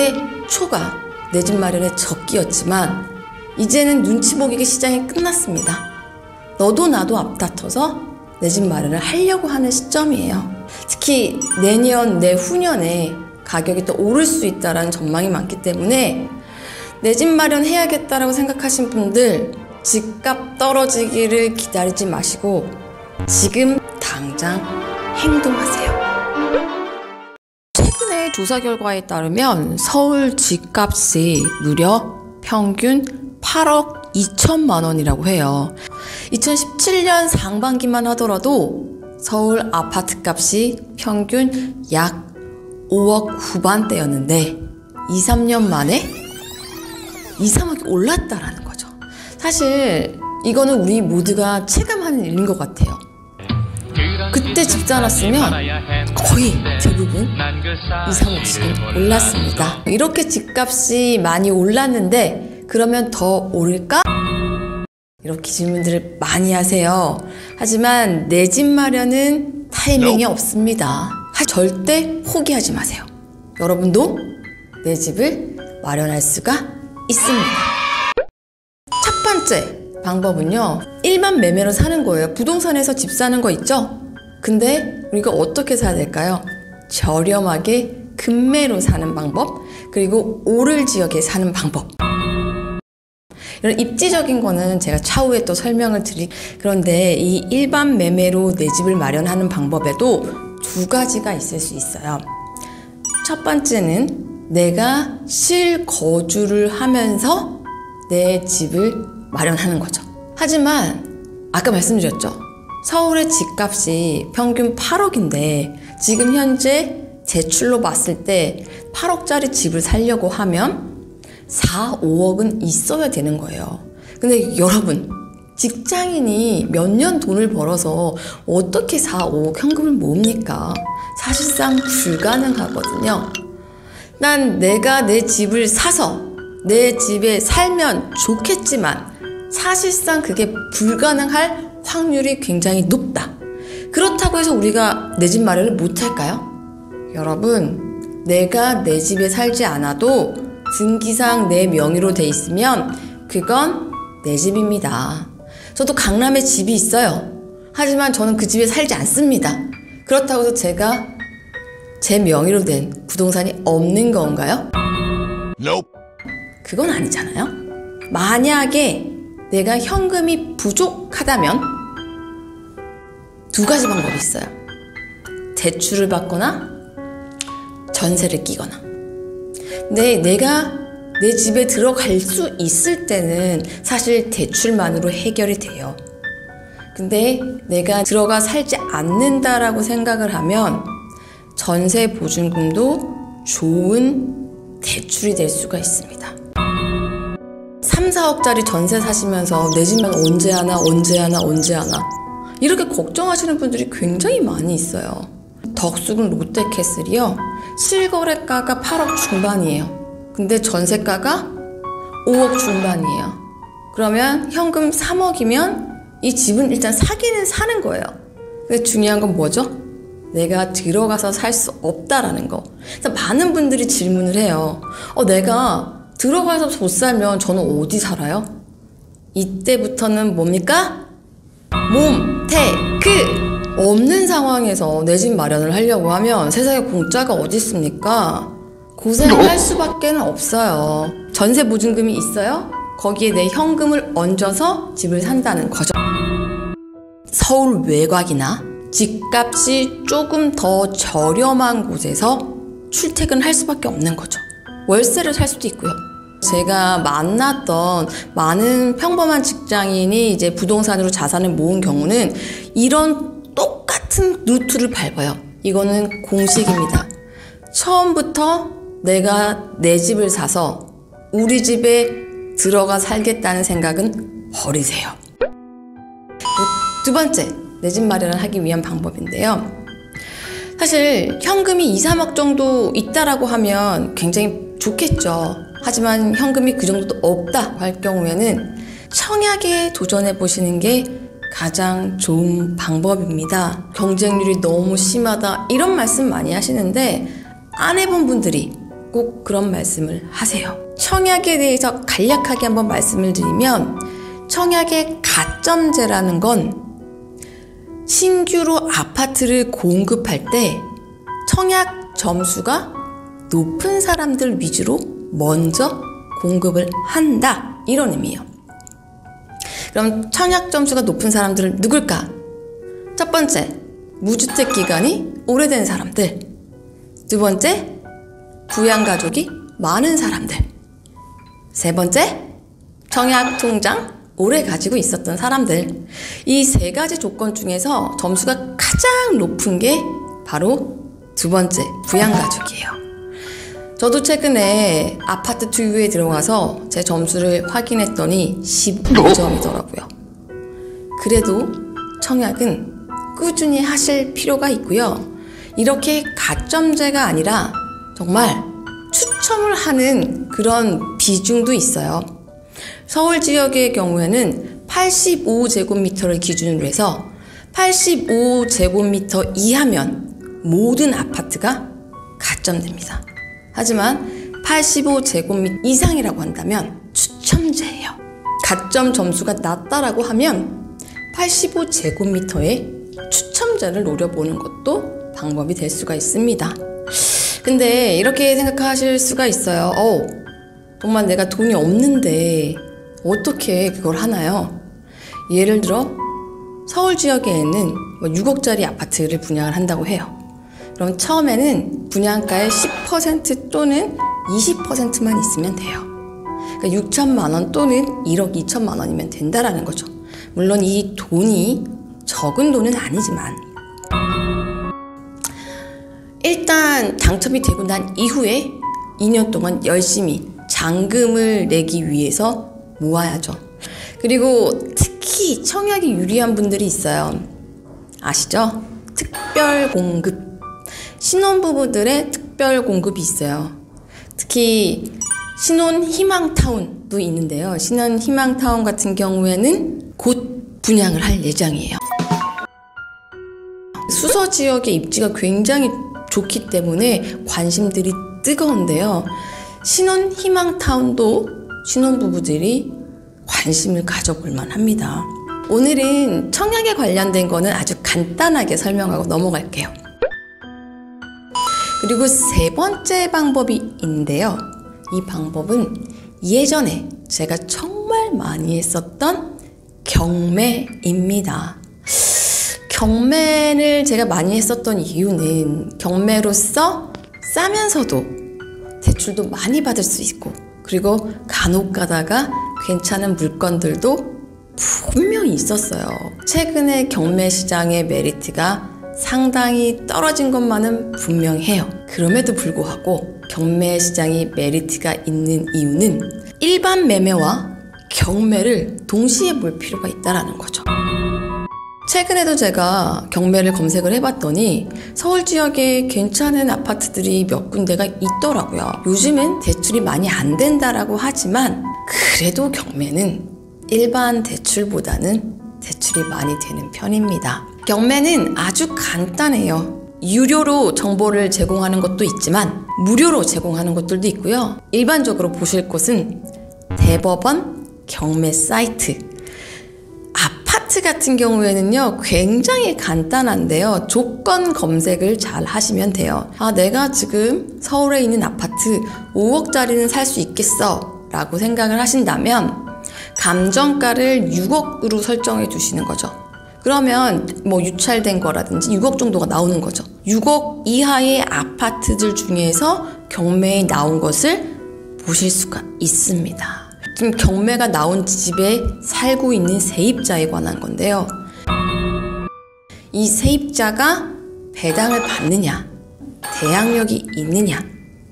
올해 초가 내 집 마련의 적기였지만 이제는 눈치 보기 시장이 끝났습니다. 너도 나도 앞다퉈서 내 집 마련을 하려고 하는 시점이에요. 특히 내년, 내후년에 가격이 또 오를 수 있다는 전망이 많기 때문에 내 집 마련해야겠다라고 생각하신 분들 집값 떨어지기를 기다리지 마시고 지금 당장 행동하세요. 최근에 조사 결과에 따르면 서울 집값이 무려 평균 8억 2천만 원이라고 해요. 2017년 상반기만 하더라도 서울 아파트 값이 평균 약 5억 후반대였는데 2, 3년 만에 2, 3억이 올랐다라는 거죠. 사실 이거는 우리 모두가 체감하는 일인 것 같아요. 그때 집 사놨으면 거의 대부분 2, 3억씩은 올랐습니다. 이렇게 집값이 많이 올랐는데 그러면 더 오를까? 이렇게 질문들을 많이 하세요. 하지만 내 집 마련은 타이밍이 없습니다. 절대 포기하지 마세요. 여러분도 내 집을 마련할 수가 있습니다. 첫 번째 방법은요, 일반 매매로 사는 거예요. 부동산에서 집 사는 거 있죠? 근데 우리가 어떻게 사야 될까요? 저렴하게 급매로 사는 방법, 그리고 오를 지역에 사는 방법. 이런 입지적인 거는 제가 차후에 또 설명을 그런데 이 일반 매매로 내 집을 마련하는 방법에도 두 가지가 있을 수 있어요. 첫 번째는 내가 실거주를 하면서 내 집을 마련하는 거죠. 하지만 아까 말씀드렸죠. 서울의 집값이 평균 8억인데 지금 현재 대출로 봤을 때 8억짜리 집을 살려고 하면 4, 5억은 있어야 되는 거예요. 근데 여러분, 직장인이 몇 년 돈을 벌어서 어떻게 4, 5억 현금을 모읍니까? 사실상 불가능하거든요. 난 내가 내 집을 사서 내 집에 살면 좋겠지만 사실상 그게 불가능할 확률이 굉장히 높다. 그렇다고 해서 우리가 내 집 마련을 못할까요? 여러분, 내가 내 집에 살지 않아도 등기상 내 명의로 돼 있으면 그건 내 집입니다. 저도 강남에 집이 있어요. 하지만 저는 그 집에 살지 않습니다. 그렇다고 해서 제가 제 명의로 된 부동산이 없는 건가요? Nope. 그건 아니잖아요. 만약에 내가 현금이 부족하다면 두 가지 방법이 있어요. 대출을 받거나 전세를 끼거나. 근데 내가 내 집에 들어갈 수 있을 때는 사실 대출만으로 해결이 돼요. 근데 내가 들어가 살지 않는다라고 생각을 하면 전세 보증금도 좋은 대출이 될 수가 있습니다. 3, 4억짜리 전세 사시면서 내 집만 언제 하나 이렇게 걱정하시는 분들이 굉장히 많이 있어요. 덕수궁 롯데캐슬이요, 실거래가가 8억 중반이에요. 근데 전세가가 5억 중반이에요. 그러면 현금 3억이면 이 집은 일단 사기는 사는 거예요. 근데 중요한 건 뭐죠? 내가 들어가서 살 수 없다라는 거. 그래서 많은 분들이 질문을 해요. 내가 들어가서 못 살면 저는 어디 살아요? 이때부터는 뭡니까? 몸테크! 없는 상황에서 내 집 마련을 하려고 하면 세상에 공짜가 어디 있습니까? 고생할 수밖에 없어요. 전세 보증금이 있어요? 거기에 내 현금을 얹어서 집을 산다는 거죠. 서울 외곽이나 집값이 조금 더 저렴한 곳에서 출퇴근할 수밖에 없는 거죠. 월세를 살 수도 있고요. 제가 만났던 많은 평범한 직장인이 이제 부동산으로 자산을 모은 경우는 이런 똑같은 루트를 밟아요. 이거는 공식입니다. 처음부터 내가 내 집을 사서 우리 집에 들어가 살겠다는 생각은 버리세요. 두 번째, 내 집 마련을 하기 위한 방법인데요. 사실 현금이 2, 3억 정도 있다라고 하면 굉장히 좋겠죠. 하지만 현금이 그 정도도 없다 할 경우에는 청약에 도전해 보시는 게 가장 좋은 방법입니다. 경쟁률이 너무 심하다 이런 말씀 많이 하시는데 안 해본 분들이 꼭 그런 말씀을 하세요. 청약에 대해서 간략하게 한번 말씀을 드리면, 청약의 가점제라는 건 신규로 아파트를 공급할 때 청약 점수가 높은 사람들 위주로 먼저 공급을 한다, 이런 의미예요. 그럼 청약 점수가 높은 사람들은 누굴까? 첫 번째, 무주택 기간이 오래된 사람들. 두 번째, 부양가족이 많은 사람들. 세 번째, 청약 통장 오래 가지고 있었던 사람들. 이 세 가지 조건 중에서 점수가 가장 높은 게 바로 두 번째, 부양가족이에요. 저도 최근에 아파트 투유에 들어가서 제 점수를 확인했더니 15점이더라고요. 그래도 청약은 꾸준히 하실 필요가 있고요. 이렇게 가점제가 아니라 정말 추첨을 하는 그런 비중도 있어요. 서울 지역의 경우에는 85제곱미터를 기준으로 해서 85제곱미터 이하면 모든 아파트가 가점됩니다. 하지만 85제곱미터 이상이라고 한다면 추첨제예요. 가점 점수가 낮다라고 하면 85제곱미터의 추첨제를 노려보는 것도 방법이 될 수가 있습니다. 근데 이렇게 생각하실 수가 있어요. 정말 내가 돈이 없는데 어떻게 그걸 하나요? 예를 들어 서울 지역에는 6억짜리 아파트를 분양을 한다고 해요. 그럼 처음에는 분양가의 10% 또는 20%만 있으면 돼요. 그러니까 6천만 원 또는 1억 2천만 원이면 된다라는 거죠. 물론 이 돈이 적은 돈은 아니지만, 일단 당첨이 되고 난 이후에 2년 동안 열심히 잔금을 내기 위해서 모아야죠. 그리고 특히 청약이 유리한 분들이 있어요. 아시죠? 특별 공급. 신혼부부들의 특별 공급이 있어요. 특히 신혼희망타운도 있는데요. 신혼희망타운 같은 경우에는 곧 분양을 할 예정이에요. 수서 지역의 입지가 굉장히 좋기 때문에 관심들이 뜨거운데요. 신혼희망타운도 신혼부부들이 관심을 가져볼 만합니다. 오늘은 청약에 관련된 거는 아주 간단하게 설명하고 넘어갈게요. 그리고 세 번째 방법이 있는데요. 이 방법은 예전에 제가 정말 많이 했었던 경매입니다. 경매를 제가 많이 했었던 이유는 경매로서 싸면서도 대출도 많이 받을 수 있고, 그리고 간혹 가다가 괜찮은 물건들도 분명히 있었어요. 최근에 경매 시장의 메리트가 상당히 떨어진 것만은 분명해요. 그럼에도 불구하고 경매 시장이 메리트가 있는 이유는 일반 매매와 경매를 동시에 볼 필요가 있다는 거죠. 최근에도 제가 경매를 검색을 해봤더니 서울 지역에 괜찮은 아파트들이 몇 군데가 있더라고요. 요즘은 대출이 많이 안 된다라고 하지만 그래도 경매는 일반 대출보다는 대출이 많이 되는 편입니다. 경매는 아주 간단해요. 유료로 정보를 제공하는 것도 있지만 무료로 제공하는 것들도 있고요. 일반적으로 보실 곳은 대법원 경매 사이트. 아파트 같은 경우에는요, 굉장히 간단한데요. 조건 검색을 잘 하시면 돼요. 내가 지금 서울에 있는 아파트 5억짜리는 살 수 있겠어 라고 생각을 하신다면 감정가를 6억으로 설정해 두시는 거죠. 그러면 유찰된 거라든지 6억 정도가 나오는 거죠. 6억 이하의 아파트들 중에서 경매에 나온 것을 보실 수가 있습니다. 지금 경매가 나온 집에 살고 있는 세입자에 관한 건데요. 이 세입자가 배당을 받느냐, 대항력이 있느냐,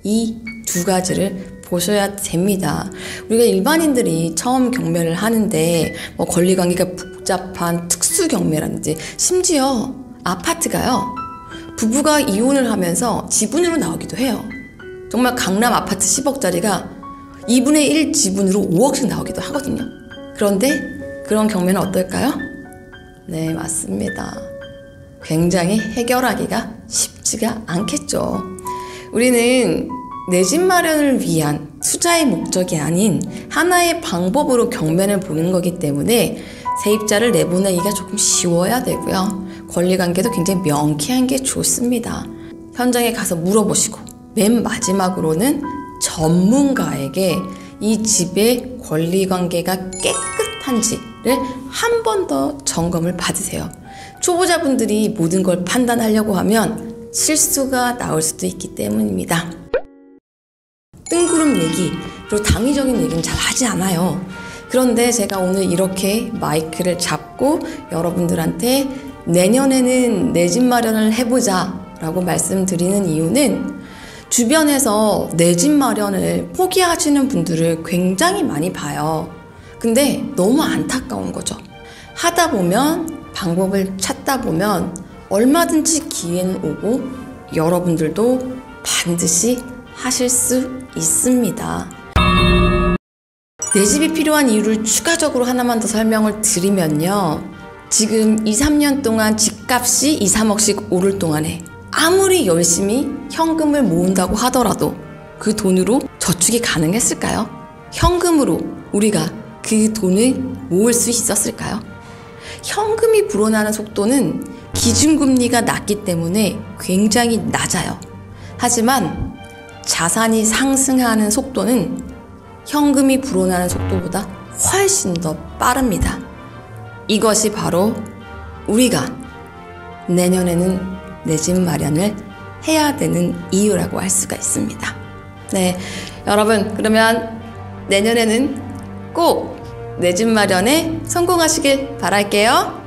이 두 가지를 보셔야 됩니다. 우리가 일반인들이 처음 경매를 하는데 권리관계가 복잡한 특수 경매라든지, 심지어 아파트가요, 부부가 이혼을 하면서 지분으로 나오기도 해요. 정말 강남 아파트 10억짜리가 2분의 1 지분으로 5억씩 나오기도 하거든요. 그런데 그런 경매는 어떨까요? 네, 맞습니다. 굉장히 해결하기가 쉽지가 않겠죠. 우리는 내 집 마련을 위한 투자의 목적이 아닌 하나의 방법으로 경매를 보는 거기 때문에 세입자를 내보내기가 조금 쉬워야 되고요. 권리관계도 굉장히 명쾌한 게 좋습니다. 현장에 가서 물어보시고 맨 마지막으로는 전문가에게 이 집의 권리관계가 깨끗한지를 한 번 더 점검을 받으세요. 초보자분들이 모든 걸 판단하려고 하면 실수가 나올 수도 있기 때문입니다. 뜬구름 얘기, 그리고 당위적인 얘기는 잘 하지 않아요. 그런데 제가 오늘 이렇게 마이크를 잡고 여러분들한테 내년에는 내 집 마련을 해보자 라고 말씀드리는 이유는 주변에서 내 집 마련을 포기하시는 분들을 굉장히 많이 봐요. 근데 너무 안타까운 거죠. 하다 보면, 방법을 찾다 보면 얼마든지 기회는 오고 여러분들도 반드시 하실 수 있습니다. 내 집이 필요한 이유를 추가적으로 하나만 더 설명을 드리면요. 지금 2, 3년 동안 집값이 2, 3억씩 오를 동안에 아무리 열심히 현금을 모은다고 하더라도 그 돈으로 저축이 가능했을까요? 현금으로 우리가 그 돈을 모을 수 있었을까요? 현금이 불어나는 속도는 기준금리가 낮기 때문에 굉장히 낮아요. 하지만 자산이 상승하는 속도는 현금이 불어나는 속도보다 훨씬 더 빠릅니다. 이것이 바로 우리가 내년에는 내 집 마련을 해야 되는 이유라고 할 수가 있습니다. 네, 여러분 그러면 내년에는 꼭 내 집 마련에 성공하시길 바랄게요.